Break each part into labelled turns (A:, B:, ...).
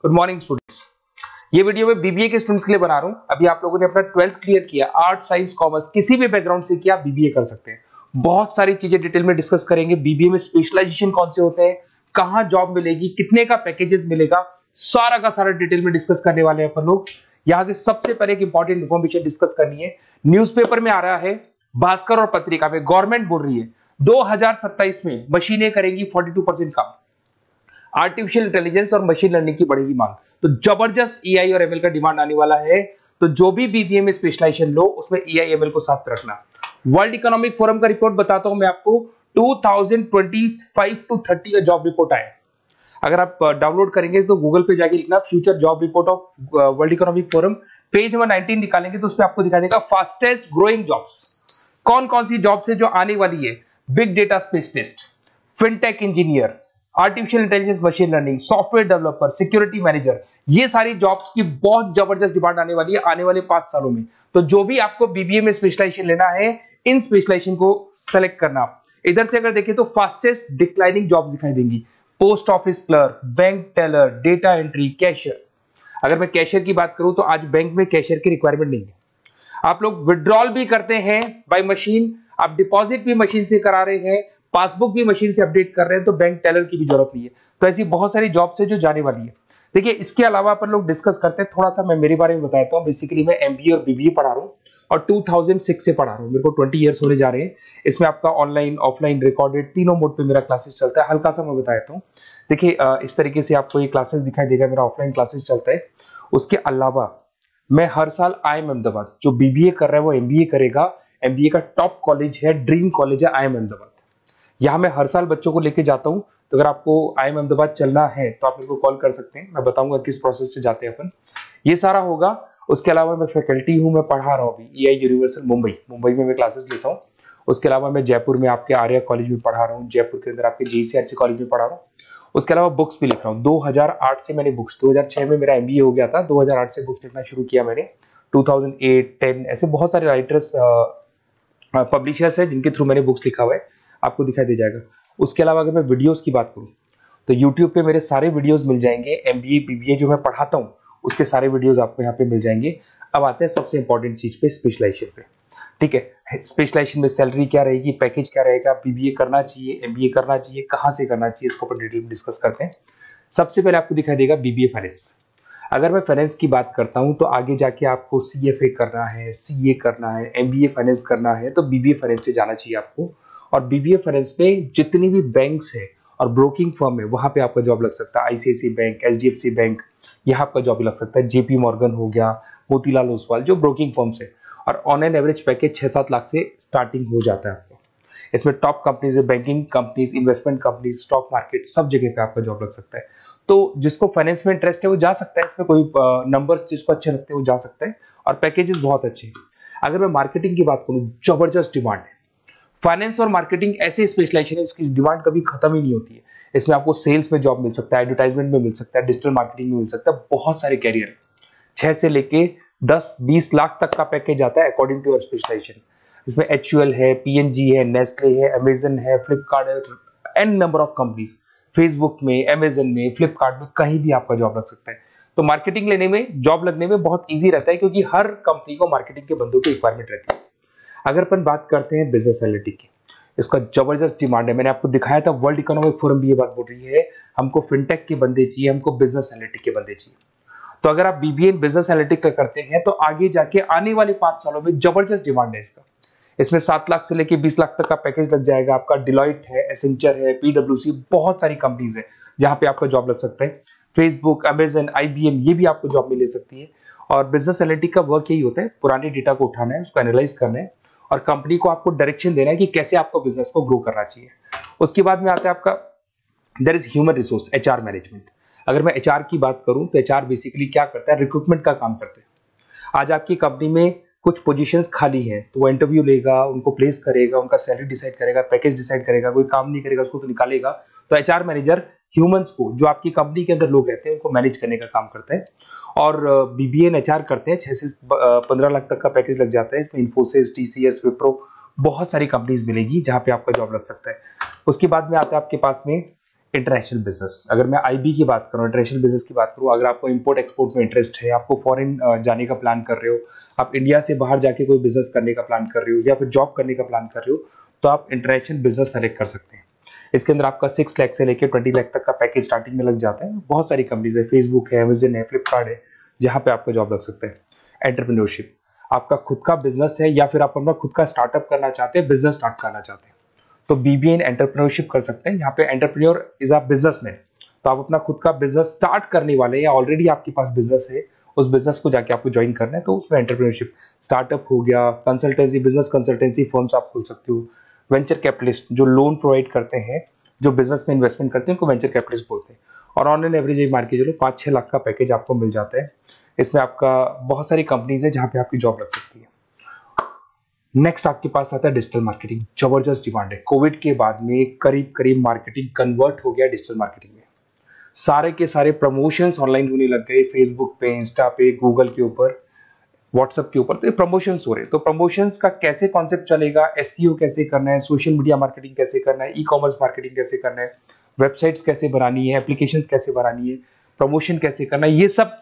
A: Good morning students. ये video मैं BBA के स्टूडेंट्स के लिए बना रहा हूं। अभी आप लोगों ने अपना 12th क्लियर किया, आर्ट साइंस कॉमर्स किसी भी बैकग्राउंड से किया, बीबीए कर सकते हैं। बहुत सारी चीजें डिटेल में डिस्कस करेंगे। बीबीए में स्पेशलाइजेशन कौन से होते हैं, कहां जॉब मिलेगी, कितने का पैकेजेस मिलेगा, सारा का सारा डिटेल में डिस्कस करने वाले हैं अपन लोग। यहां से सबसे पहले एक इंपॉर्टेंट इन्फॉर्मेशन डिस्कस करनी है। न्यूज़पेपर में आ रहा है, भास्कर और पत्रिका में गवर्नमेंट बोल रही है 2027 में मशीनें करेंगी 42% काम। आर्टिफिशियल इंटेलिजेंस और मशीन लर्निंग की बढ़ेगी मांग, तो जबरदस्त एआई और एमएल का डिमांड आने वाला है। तो जो भी बीबीए में स्पेशलाइजेशन लो उसमें एआई एमएल को साथ रखना। वर्ल्ड इकोनॉमिक फोरम का रिपोर्ट बताता हूं मैं आपको, 2025 टू 30 का जॉब रिपोर्ट आया। अगर आप डाउनलोड करेंगे तो गूगल पे जाके लिखना future job report of world economic forum, page number 19 निकालेंगे तो उसमें आपको दिखा देगा फास्टेस्ट ग्रोइंग जॉब्स कौन कौन सी जॉब्स है जो आने वाली है। Big data specialist, fintech engineer, artificial intelligence machine learning, software developer, security manager, ये सारी जॉब्स की बहुत जबरदस्त डिमांड आने वाली है आने वाले 5 सालों में। तो जो भी आपको बीबीए में स्पेशलाइजेशन लेना है, इन स्पेशलाइजेशन को सेलेक्ट करना। इधर से अगर देखें तो फास्टेस्ट डिक्लाइनिंग जॉब्स दिखाई देंगी, post office clerk, bank teller, data entry, cashier. अगर मैं कैशियर की बात करूं तो आज बैंक में कैशियर की रिक्वायरमेंट नहीं है। आप लोग विड्रॉल भी करते हैं बाय मशीन, आप डिपॉजिट भी मशीन से करा रहे हैं, पासबुक भी मशीन से अपडेट कर रहे हैं, तो बैंक टेलर की भी जरूरत नहीं है। तो ऐसी बहुत सारी जॉब्स है जो जाने वाली है। देखिए, इसके अलावा अपन लोग डिस्कस करते हैं, थोड़ा सा मैं मेरे बारे में बताता हूँ। बेसिकली मैं एमबीए और बीबीए पढ़ा रहा हूँ और 2006 से पढ़ा रहा हूँ। मेरे को 20 ईयर्स होने जा रहे हैं। इसमें आपका ऑनलाइन, ऑफलाइन, रिकॉर्डेड तीनों मोड पे मेरा क्लासेस चलता है। हल्का सा मैं बताता हूँ। देखिए, इस तरीके से आपको ये क्लासेस दिखाई देगा, मेरा ऑफलाइन क्लासेस चलता है। उसके अलावा मैं हर साल IIM अहमदाबाद, जो बीबीए कर रहा है वो एमबीए करेगा। एमबीए का टॉप कॉलेज है, ड्रीम कॉलेज है IIM अहमदाबाद। यहाँ मैं हर साल बच्चों को लेके जाता हूँ। तो अगर आपको IIM अहमदाबाद चलना है तो आप मेरे को कॉल कर सकते हैं, मैं बताऊंगा किस प्रोसेस से जाते हैं अपन। ये सारा होगा। उसके अलावा मैं फैकल्टी हूँ, मैं पढ़ा रहा हूँ अभी EI यूनिवर्सल मुंबई में मैं क्लासेस लेता हूँ। उसके अलावा मैं जयपुर में आपके आर्या कॉलेज में पढ़ा रहा हूँ, जयपुर के अंदर आपके JCRC कॉलेज में पढ़ा रहा हूँ। उसके अलावा बुक्स भी लिख रहा हूँ। 2008 से मैंने बुक्स, 2006 में मेरा MBA हो गया था, 2008 से बुक्स लिखना शुरू किया मैंने। 2008, 10 ऐसे बहुत सारे राइटर्स, पब्लिशर्स है जिनके थ्रू मैंने बुक्स लिखा हुआ है, आपको दिखाई दे जाएगा। उसके अलावा अगर मैं वीडियोस की बात करूं तो YouTube पे मेरे सारे वीडियोस मिल जाएंगे। MBA BBA जो मैं पढ़ाता हूं उसके सारे वीडियोस आपको यहाँ पे मिल जाएंगे। अब आते हैं सबसे इंपॉर्टेंट चीज पे, स्पेशलाइजेशन पे। ठीक है, स्पेशलाइजेशन में सैलरी क्या रहेगी, पैकेज क्या रहेगा, BBA करना चाहिए, MBA करना चाहिए, कहाँ से करना चाहिए, इसको अपन डिटेल में डिस्कस करते हैं। सबसे पहले आपको दिखाई देगा BBA फाइनेंस। अगर मैं फाइनेंस की बात करता हूं तो आगे जाके आपको CFA करना है, CA करना है, MBA फाइनेंस करना है, तो BBA फाइनेंस से जाना चाहिए आपको। और BBA फाइनेंस में जितनी भी बैंक्स है और ब्रोकिंग फर्म है वहां पे आपका जॉब लग सकता है। ICICI बैंक, HDFC बैंक, यहाँ आपका जॉब लग सकता है। JP मॉर्गन हो गया, मोतीलाल ओसवाल, जो ब्रोकिंग फर्म्स है। और on an average package 6-7 lakh से स्टार्टिंग हो जाता है आपको। इसमें टॉप कंपनीज है, banking companies, investment companies, stock market, सब जगह पे आपका जॉब लग सकता है। तो जिसको फाइनेंस में इंटरेस्ट है वो जा सकता है, इसमें कोई नंबर्स जिसको अच्छे लगते हैं वो जा सकता है, और पैकेजेस बहुत अच्छे हैं। अगर मैं मार्केटिंग की बात करूं, जबरदस्त डिमांड है। फाइनेंस और मार्केटिंग ऐसे स्पेशलाइजेशन है इसकी डिमांड कभी खत्म ही नहीं होती है। इसमें आपको सेल्स में जॉब मिल सकता है, एडवर्टाइजमेंट में मिल सकता है, डिजिटल मार्केटिंग में मिल सकता है, बहुत सारे कैरियर, 6 से लेके 10-20 लाख तक का पैकेज आता है अकॉर्डिंग टू योर स्पेशलाइजेशन। इसमें HUL है, PNG है, नेस्ले है, अमेजन है, फ्लिपकार्ट है, an number of companies, Facebook में, अमेजन में, फ्लिपकार्ट में, कहीं भी आपका जॉब लग सकता है। तो मार्केटिंग लेने में, जॉब लगने में बहुत इजी रहता है, क्योंकि हर कंपनी को मार्केटिंग के बंदों की रिक्वायरमेंट रहती है। अगर अपन बात करते हैं बिजनेस एनालिटिक की, इसका जबरदस्त डिमांड है। मैंने आपको दिखाया था, वर्ल्ड इकोनॉमिक फोरम भी ये बात बोल रही है, हमको फिनटेक के बंदे चाहिए, हमको बिजनेस एनालिटिक के बंदे चाहिए। तो अगर आप BBA इन बिजनेस एनालिटिक का करते हैं तो आगे जाके आने वाले 5 सालों में जबरदस्त डिमांड है इसका। इसमें 7 लाख से लेके 20 लाख तक का पैकेज लग जाएगा। आपका डिलॉइट है, एसेंचर है, PwC, बहुत सारी कंपनीज है जहां पे आपका जॉब लग सकता है। फेसबुक, अमेजन, IBM, ये भी आपको जॉब में ले सकती है। और बिजनेस एनालिटिक का वर्क यही होता है, पुराने डेटा को उठाना है, उसको एनालाइज करना है और कंपनी को आपको डायरेक्शन देना है कि कैसे आपको बिजनेस को ग्रो करना चाहिए। उसके बाद में आता है आपका there is human resource, HR management. अगर मैं HR की बात करूं तो HR बेसिकली क्या करता है, रिक्रूटमेंट का काम करते हैं। आज आपकी कंपनी में कुछ पोजीशंस खाली हैं तो वो इंटरव्यू लेगा, उनको प्लेस करेगा, उनका सैलरी डिसाइड करेगा, पैकेज डिसाइड करेगा, कोई काम नहीं करेगा उसको तो निकालेगा। तो HR मैनेजर ह्यूमंस को, जो आपकी कंपनी के अंदर लोग रहते हैं, उनको मैनेज करने का काम करता है। और BBA एंड HR करते हैं, 6 से 15 लाख तक का पैकेज लग जाता है। इसमें इन्फोसिस, TCS, विप्रो, बहुत सारी कंपनीज मिलेगी जहां पे आपका जॉब लग सकता है। उसके बाद में आता है आपके पास में इंटरनेशनल बिजनेस, अगर मैं आईबी की बात करूं, इंटरनेशनल बिजनेस की बात करूं, अगर आपको इंपोर्ट एक्सपोर्ट में इंटरेस्ट है, आपको फॉरेन जाने का प्लान कर रहे हो, आप इंडिया से बाहर जाके कोई बिजनेस करने का प्लान कर रहे हो या फिर जॉब करने का प्लान कर रहे हो, तो आप इंटरनेशनल बिजनेस सेलेक्ट कर सकते हैं। इसके अंदर आपका 6 लाख से लेकर 20 लाख तक का पैकेज स्टार्टिंग में लग जाता है। बहुत सारी कंपनीज है, फेसबुक है, अमेजन है, फ्लिपकार्ट है, जहां पे आपका जॉब लग सकता है। एंटरप्रेन्योरशिप, आपका खुद का बिजनेस है या फिर आप अपना खुद का स्टार्टअप करना चाहते हैं, बिजनेस स्टार्ट करना चाहते हैं, तो बीबीए इन एंटरप्रेन्योरशिप कर सकते हैं। यहाँ पे एंटरप्रेन्योर इज अ बिजनेसमैन, तो आप अपना खुद का बिजनेस स्टार्ट करने वाले हैं या ऑलरेडी आपके पास बिजनेस है, उस बिजनेस को जाके आपको ज्वाइन करना है, तो उसमें एंटरप्रेन्योरशिप। स्टार्टअप हो गया, कंसल्टेंसी, बिजनेस कंसल्टेंसी फर्म्स आप खोल सकते हो। वेंचर कैपिटलिस्ट जो लोन प्रोवाइड करते हैं, जो बिजनेस में इन्वेस्टमेंट करते हैं, उनको वेंचर कैपिटलिस्ट बोलते हैं। और ऑन एन एवरेज एक मार्केट चलो 5-6 लाख का पैकेज आपको मिल जाता है। इसमें आपका बहुत सारी कंपनीज है जहां पे आपकी जॉब लग सकती है। नेक्स्ट आपके पास आता है डिजिटल मार्केटिंग। जबरदस्त डिमांड है, कोविड के बाद में करीब करीब मार्केटिंग कन्वर्ट हो गया डिजिटल मार्केटिंग में। सारे के सारे प्रमोशंस ऑनलाइन होने लग गए, फेसबुक पे, इंस्टा पे, गूगल के ऊपर, व्हाट्सएप के ऊपर, तो ये प्रमोशंस हो रहे हैं। तो प्रमोशंस का कैसे कॉन्सेप्ट चलेगा, एसईओ कैसे करना है, सोशल मीडिया मार्केटिंग कैसे करना है, ई कॉमर्स मार्केटिंग कैसे करना है, वेबसाइट्स कैसे बनानी है, एप्लीकेशंस कैसे बनानी है, प्रमोशन कैसे करना है, ये सब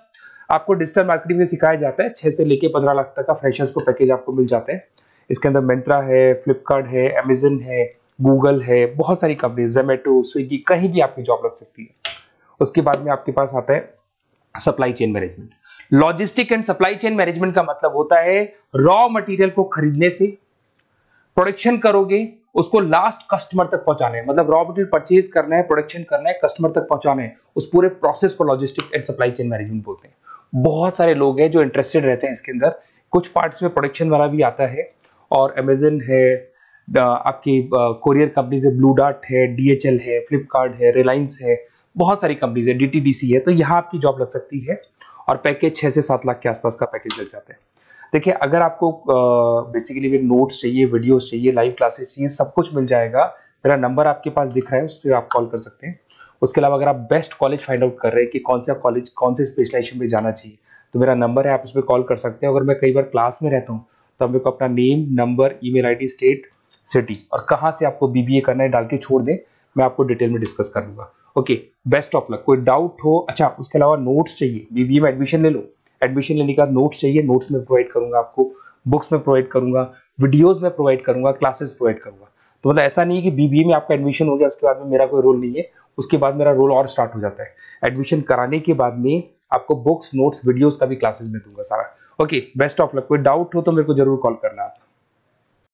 A: आपको डिजिटल मार्केटिंग में सिखाया जाता है। 6 से लेके 15 लाख तक का फ्रेशर्स को पैकेज आपको मिल जाता है। इसके अंदर मिंत्रा है, फ्लिपकार्ट है, अमेजन है, गूगल है, बहुत सारी कंपनी, जोमेटो, स्विगी, कहीं भी आपकी जॉब लग सकती है। उसके बाद में आपके पास आता है supply chain management. Logistic and supply chain management का मतलब होता है रॉ मटेरियल को खरीदने से, प्रोडक्शन करोगे, उसको लास्ट कस्टमर तक पहुंचाना है, मतलब रॉ मटेरियल परचेज करना है, प्रोडक्शन करना है, कस्टमर तक पहुंचाना है, उस पूरे प्रोसेस को logistic and supply chain management बोलते हैं। बहुत सारे लोग हैं जो इंटरेस्टेड रहते हैं इसके अंदर। कुछ पार्ट्स में प्रोडक्शन वाला भी आता है, और अमेजन है, आपकी कोरियर कंपनी है, ब्लू डार्ट है, डीएचएल है, फ्लिपकार्ट है, रिलायंस है, बहुत सारी कंपनीज है, डीटीडीसी है, तो यहाँ आपकी जॉब लग सकती है। और पैकेज 6 से 7 लाख के आसपास का पैकेज लग जाता है। देखिए, अगर आपको बेसिकली भी नोट्स चाहिए, वीडियोस चाहिए, लाइव क्लासेस चाहिए, सब कुछ मिल जाएगा। मेरा नंबर आपके पास दिख रहा है, उससे आप कॉल कर सकते हैं। उसके अलावा अगर आप बेस्ट कॉलेज फाइंड आउट कर रहे हैं कि कौन सा कॉलेज, कौन से स्पेशलाइजेशन में जाना चाहिए, तो मेरा नंबर है, आप उस पर कॉल कर सकते हैं। अगर मैं कई बार क्लास में रहता हूँ, तो आप मेरे को अपना name, number, email ID, state, city और कहाँ से आपको बीबीए करना है डाल के छोड़ दें, मैं आपको डिटेल में डिस्कस कर लूंगा। Okay, best of luck. कोई डाउट हो, अच्छा उसके अलावा नोट्स चाहिए, बीबीए में एडमिशन ले लो, एडमिशन लेने के बाद नोट्स चाहिए, नोट्स में प्रोवाइड करूंगा आपको, बुक्स में प्रोवाइड करूंगा, वीडियोस में प्रोवाइड करूंगा, क्लासेस प्रोवाइड करूंगा। तो मतलब ऐसा नहीं है कि बीबीए में आपका एडमिशन हो गया उसके बाद में मेरा कोई रोल नहीं है, उसके बाद मेरा रोल और स्टार्ट हो जाता है। एडमिशन कराने के बाद में आपको बुक्स, नोट्स, वीडियोस का भी क्लासेस में दूंगा सारा। Okay, best of luck. कोई डाउट हो तो मेरे को जरूर कॉल करना आप।